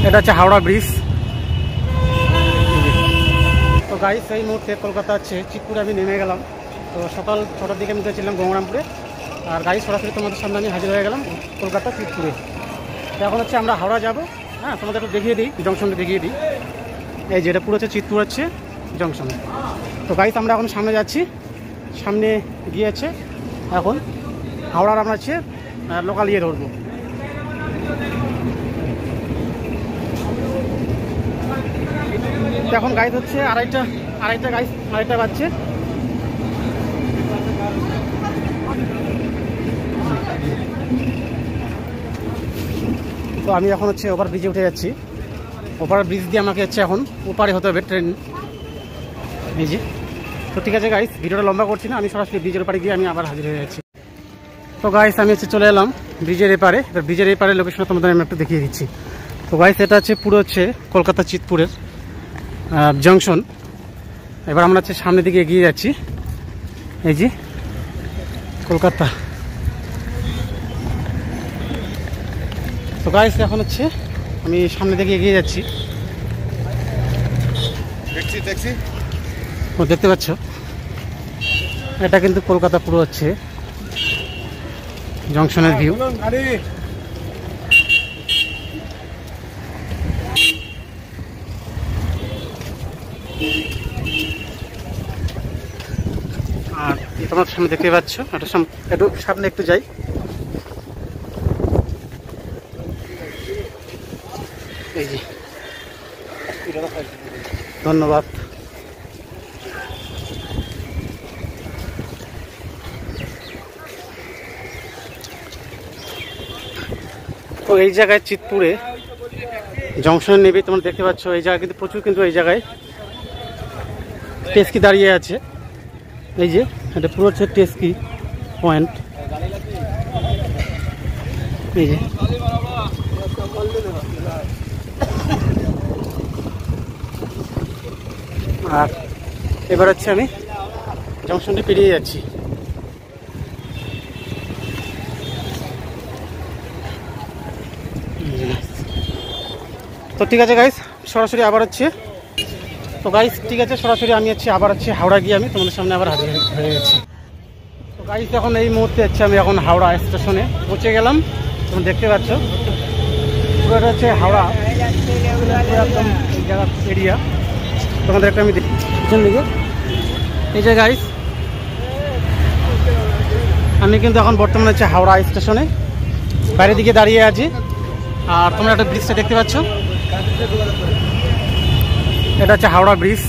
এটা হচ্ছে হাওড়া ব্রিজ। তো গাইস এই মুহূর্তে কলকাতা হচ্ছে চিতপুরে আমি নেমে গেলাম। তো সকাল 6টার দিকে আমি গেছিলাম গঙ্গারামপুরে, আর গাড়ি সরাসরি তোমাদের সামনে আমি হাজির হয়ে গেলাম কলকাতা চিতপুরে। তো এখন হচ্ছে আমরা হাওড়া যাব। হ্যাঁ, তোমাদের একটু দেখিয়ে দিই, জংশনটা দেখিয়ে দিই। এই যে এটা পুরো হচ্ছে চিতপুর হচ্ছে জংশন। তো গাইস আমরা এখন সামনে যাচ্ছি, সামনে গিয়েছে এখন হাওড়ার আমরা হচ্ছে লোকাল ইয়ে ধরবো। এখন গাইস হচ্ছে আড়াইটা বাজছে। তো আমি এখন হচ্ছে ওভার ব্রিজে উঠে যাচ্ছি। ওভার ব্রিজ দিয়ে আমাকে হচ্ছে এখন ওপারে হতে হবে ট্রেন ব্রিজে। তো ঠিক আছে গাইস, ভিডিওটা লম্বা করছি না, আমি সরাসরি ব্রিজের ওপারে গিয়ে আমি আবার হাজির হয়ে যাচ্ছি। তো গাইস আমি হচ্ছে চলে এলাম ব্রিজের এপারে। এবার ব্রিজের এপারে লোকেশনটা তোমাদের আমি একটু দেখিয়ে দিচ্ছি। তো গাইস এটা হচ্ছে পুরো হচ্ছে কলকাতা চিতপুরের জংশন। এবার আমরা হচ্ছে সামনের দিকে এগিয়ে যাচ্ছি। এই যে কলকাতা। তো গাইস এখন হচ্ছে আমি সামনের দিকে এগিয়ে যাচ্ছি। দেখতে পাচ্ছ এটা কিন্তু কলকাতা পুরো হচ্ছে জংশনের ভিউ। আর তোমার সামনে দেখতে পাচ্ছ একটু সামনে একটু যাই। এই যে ধন্যবাদ। তো এই জায়গায় চিতপুরে জংশনে নেবে তোমরা দেখতে পাচ্ছ এই জায়গায় কিন্তু প্রচুর, কিন্তু এই জায়গায় টেস্কি দাঁড়িয়ে আছে। এই যে এটা পুরো হচ্ছে টেস্কি পয়েন্ট। এই যে আর এবার হচ্ছে আমি জংশনটি পেরিয়ে যাচ্ছি। তো ঠিক আছে গাইস, সরাসরি আবার হচ্ছে ঠিক আছে সরাসরি আমি হচ্ছে আবার হচ্ছে হাওড়া গিয়ে আমি তোমাদের সামনে আবার হাজির হয়ে গেছি। তো গাইস এখন এই মুহূর্তে হচ্ছে আমি এখন হাওড়া স্টেশনে পৌঁছে গেলাম। তোমরা দেখতে পাচ্ছ পুরোটা হচ্ছে হাওড়া একদম এই জায়গার এরিয়া। তোমাদের একটা আমি পিছন দিকে এই যে গাইস আমি কিন্তু এখন বর্তমানে হচ্ছে হাওড়া স্টেশনে বাইরের দিকে দাঁড়িয়ে আছি। আর তোমরা একটা ব্রিজটা দেখতে পাচ্ছ, এটা হচ্ছে হাওড়া ব্রিজ।